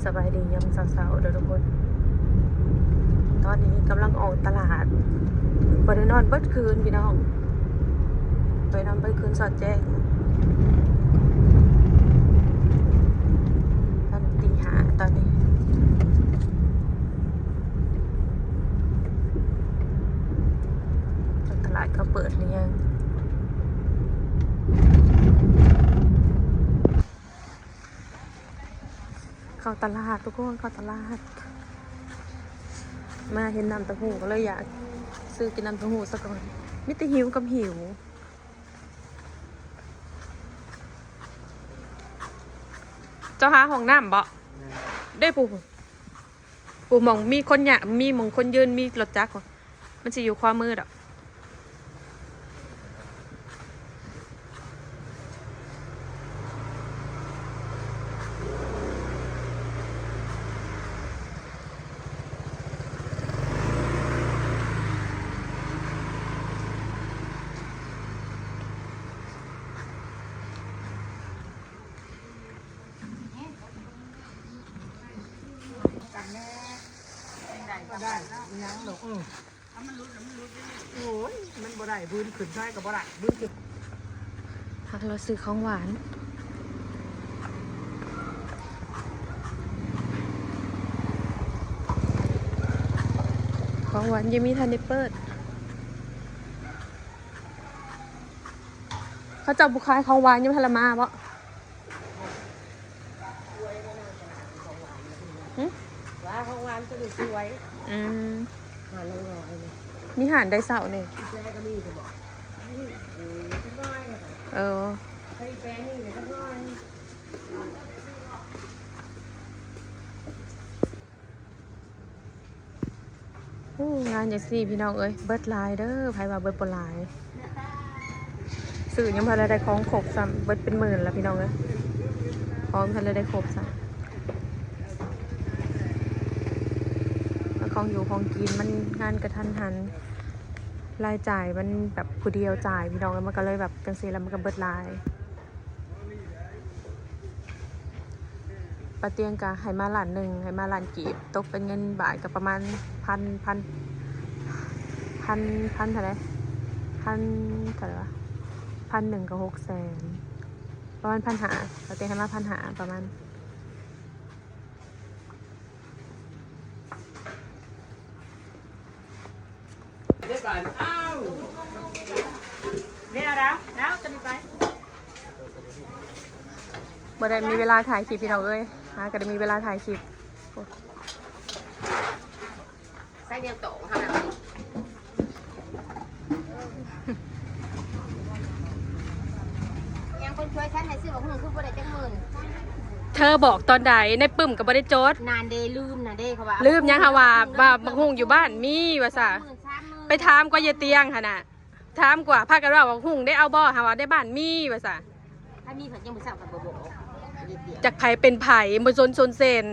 สบายดียามเช้าๆเด้อทุกคนตอนนี้กำลังออกตลาดบ่ได้นอนเบิดคืนพี่น้องไปนอนเบิดคืนสอดแจ้งตีห้าตอนนี้ตลาดเขาเปิดหรือยังเข้าตลาดทุกคนเข้าตลาดมาเห็นน้ำเต้าหู้ก็เลยอยากซื้อกินน้ำเต้าหู้สักก่อนมิตรหิวกับหิวเจ้าหาห้องน้ำบ่ได้ปูมองมีคนเนี่ยมีมองคนยืนมีรถจักรมันจะอยู่ความมืดอ่ะได้ยังหรอกโอ้ยมันบ่ได้พื้นขึ้นใช่กับบ่ได้พื้นขึ้นเราซื้อของหวานของหวานยังมีทันได้เปิดเขาจับบุคคายของหวานยังพลมาบ่ว่าของวานจะดูสวยหาลงรอยเลยมีหานไดเสาเนี่ยแป้ก็มีจะบอกน้อยให้แป้นี่เลยน้อยงานอย่างสี่พี่น้องเอ้ยเบิร์ดไลน์เด้อไพ่ว่าเบิร์ดปลายสื่อยังพาได้ของขบซ้ำเบิร์ดเป็นหมื่นแล้วพี่น้องเอ้ยพร้อมพาได้ขบซ้ำของอยู่ของกินมันงานกระทันหันรายจ่ายมันแบบผู้เดียวจ่ายพี่น้องมันก็เลยแบบจังซีแล้วมันก็เบิดลายปลาเตียงกะให้มาล้านหนึ่งให้มาล้านกีบตกเป็นเงินบาทกับประมาณพันเท่าไหร่วะ1,100 กับ600,000ประมาณ1,500ปลาเตียงให้มา1,500ประมาณเรียบร้อยอ้าวเนี่ยแล้วจะมีไปบ่ได้มีเวลาถ่ายคลิปพี่น้องเอ้ยก็ได้มีเวลาถ่ายคลิปไส้เดียวโตค่ะแบบนี้ยังคนช่วยฉันในซื้อบอกคุณบ่ได้จังหมื่นเธอบอกตอนใดในปึ้มกับบริโจทย์นานเดลืมนะเด้เขาว่าลืมยังค่ะว่าบักฮุงอยู่บ้านมีว่าซะไปถามก็อย่าเตียงค่ะน่ะถามกว่าพากันว่าบักฮุงได้เอาบ่ค่ะว่าได้บ้านมีว่าซะถ้ามีเพิ่นยังบ่ทราบกันบ่จากไผเป็นไผบ่ซนเซน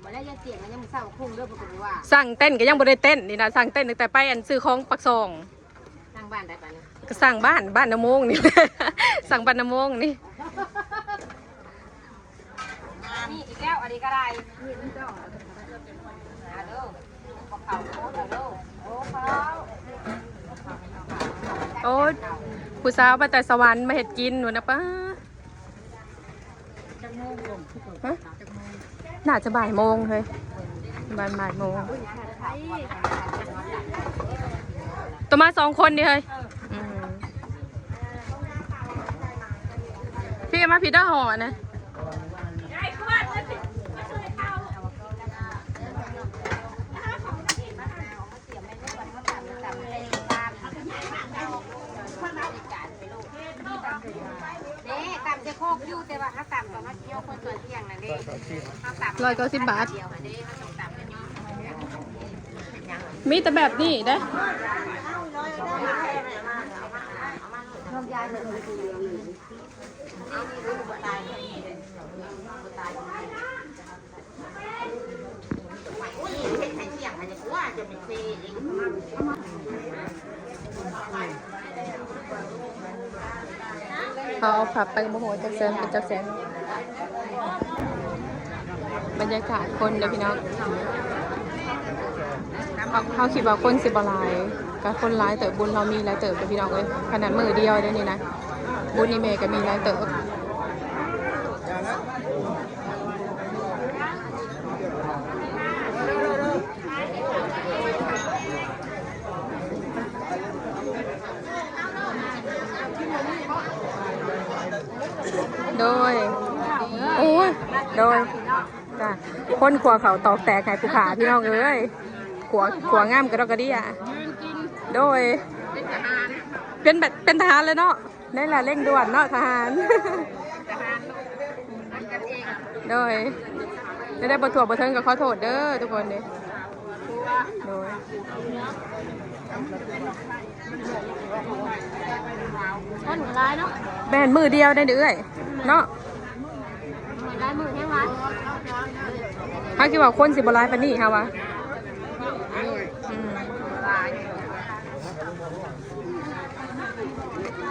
บ่ได้อย่าเตียงยังบ่ทราบบักฮุงเด้อบ่รู้ว่าสั่งเต้นก็ยังบ่ได้เต้นนี่นะสั่งเต้นตั้งแต่ไปอันซื้อของปักซองสร้างบ้านได้ปานนี้ก็สั่งบ้านน้ำมงนี่ สั่งบ้านน้ำมงนี่นี่อีกแล้วอันนี้ก็ได้นี่มันจ้องเด้อปเขาโอ้เด้อโอ้เขาโอ้ผู้สาวมาแต่สวรรค์มาเห็ดกินหนูนะป้าน่าจะบ่ายโมงเลยบ่ายโมงตัวมา2 คนดิเฮ้ยพี่มาผิดด้าห่อนะจะโคกยู่แต่ว่าถ้าต่ำกว่ามาเที่ยวคนส่วนเที่ยงนั่นเอง190 บาทมีแต่แบบนี้ได้เขาเอาผับไปโมโหจากแซนเป็นจากแซนบ บรรยากาศคนเด้อพี่น้องเขาคิดว่าคนสิบหลายก็คนร้ายเติบบุญเรามีหลายเติบเด้อพี่น้องเอ้ยขนาดมือเดียวได้นี่นะบุญนี่เมก็มีหลายเติบโดยโอ้ยโดยจ้ะคนขัวเขาตอกแตกไห้ภูขาพี่น้องเอ้ยขัวง่ามกระดอกกระเดี่ยโดยเป็นทหารเลยเนาะนี่แหละเร่งด่วนเนาะทหารโดยได้บทถ่วงบทเทิงกับขอโทษเด้อทุกคนเลยโดยคนร้ายเนาะ แบนมือเดียวได้เด้อเนาะ ร้ายมือแห้งร้าย เขาคิดว่าคนสิบร้ายปานนี้ค่ะวะ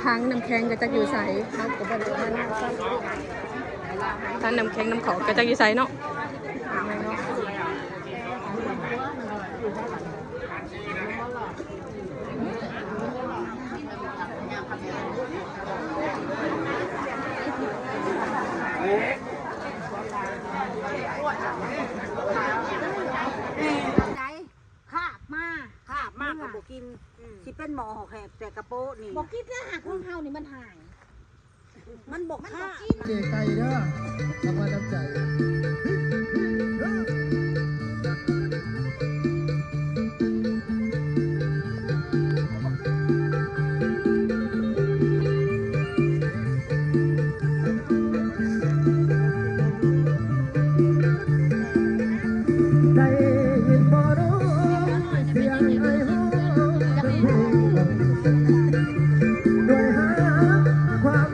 ทั้งน้ำแข็งก็จะอยู่ใสทั้งน้ำแข็งน้ำขอก็จะอยู่ใสเนาะขาบมากกับโบกินที่เป็นหมอหอกแหบแต่กระโปะนี่ บอกกินถ้าหากของเฮานี่มันหาย มันบอกฆ่า เจ๊ไก่เด้อทำมาน้ำใจ ได้ยินบ่รู้เสียงไอ้ฮู้เป็นเพลงด้วยหาความ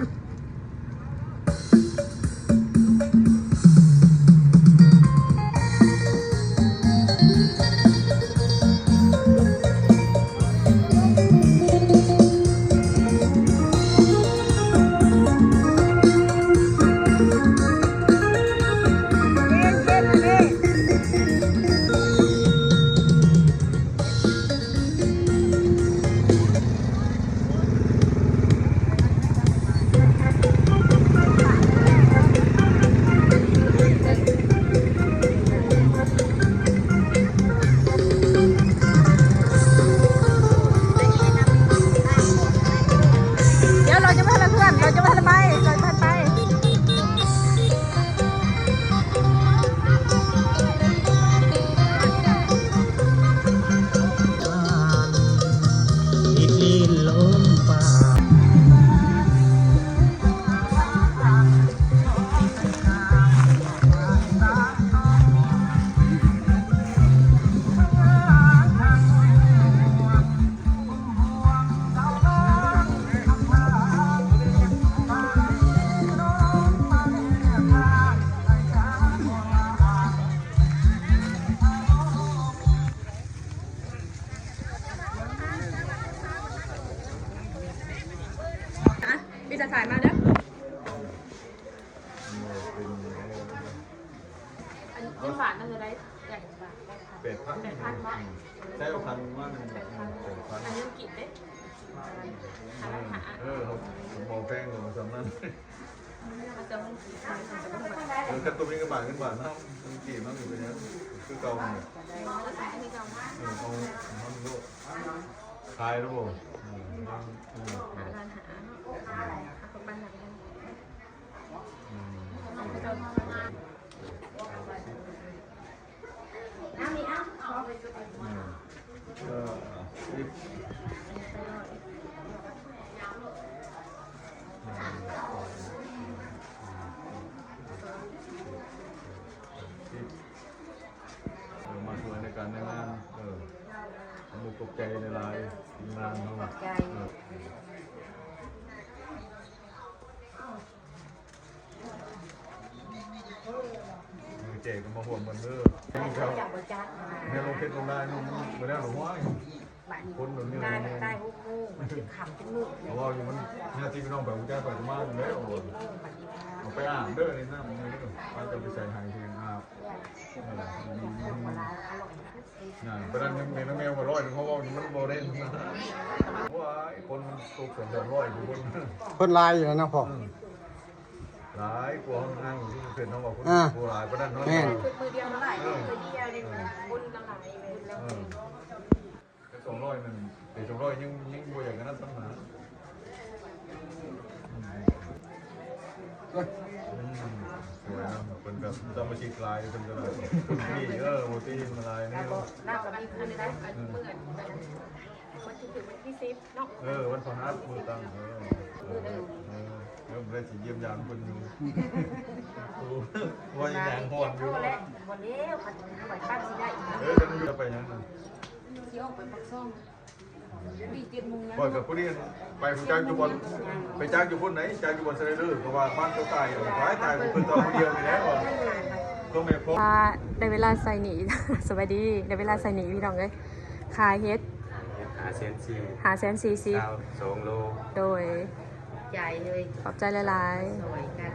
เดี๋ยวเราจะไม่ให้เพื่อนเราจะไม่ให้ไปเราจะไปอีกลีนลมป่า พี่จะถ่ายมาเด้ออันนี้เป็นหวานน่าจะได้อย่างบาท 8,000 บาท ใช่เอาพันว่ามัน8,000 อันนี้กินเด้ผมมองแป้งลงมาสำนัก มันจะมันกี่พันจะต้องแบบ กระตุ้นกันบาทกันบาทน้ำมันกี่มันอยู่เป็นยังคือเก่าเนี่ยเขาโลกขายแล้วบ่มาช่วยในการในงานมุกตกใจในลายงานเขาเจ๊ก็มาห่วงมันเด้อเนี่ยลงเพชรลงได้นุ่มไม่ได้หรอกว่าคนหนุนนี่ได้พวกงูขำจนลูกเพราะว่าอยู่มันเนี่ยที่พี่น้องแบบแก้ไขมากเลยเอาไปอ่านเด้อนี่นะมันไม่ได้ไปจะไปใส่หายเพียงอาบ เพราะนั้นแมวมาร้อยเพราะว่ามันโบเรนเพราะว่าคนมันตกส่วนร้อยอยู่คน คนลายอยู่แล้วนะพ่อ หลายกว่านั่งอยู่ที่เป็นน้องบอกคนผู้หลายเพราะนั้นน้อง มือเดียวละหลายมือเดียวเลยบุญละหลายเลยแล้ว 200นั่นแต่200ยังบ่อย่างนั้นตั้งหาสวยนะเป็นแบบสมาชิกลายเป็นอะไรคนที่โมตีมาลายนี่ น่าจะมีคืนได้เมื่อวันที่ถึงวันที่10เนาะ วันพฤหัสมือตั้งเริ่มได้สีเยี่ยมยามคนอยู่ว่าอย่างหอนอยู่ วันนี้มันไหวปั้นสิได้ จะไปยังนั่น ที่ออกไปปักซ่องปี7 โมง ปล่อยกับผู้นี้ไปผู้จ้างอยู่บนไปจ้างอยู่บนไหนจ้างอยู่บนเซเลอร์เพราะว่าบ้านเขาตายตายเป็นตัวคนเดียวนี่แล้วก็ไม่พบ ได้เวลาใส่หนี สวัสดีได้เวลาใส่หนีพี่น้องเลยขายเฮ็ดหาแสนซีซี2 โล โดย ใหญ่เลย ขอบใจหลาย สวยกัน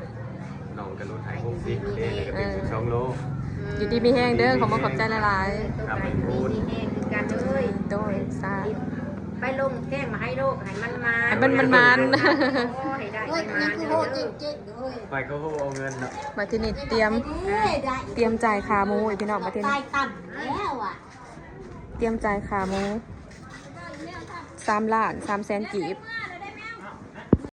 น้องกระนุนหาย60เด้ก็เป็น12 โล ๆอยู่ดีมีแห้งเด้อขอมาขอบใจหลาย ตัวไปมีที่แห้งคือกันเลย ๆโดยซา ไปลงแจ้งมาให้โลกให้มันมา ให้มัน ให้ได้ให้มาเด้อ ไปก็เอาเงินเนาะ มาที่นี่เตรียมจ่ายขาหมูอีกพี่น้องมาที่นี่ ต่ำแล้วอ่ะ เตรียมจ่ายขาหมู3 ล้าน 3 แสนกีบ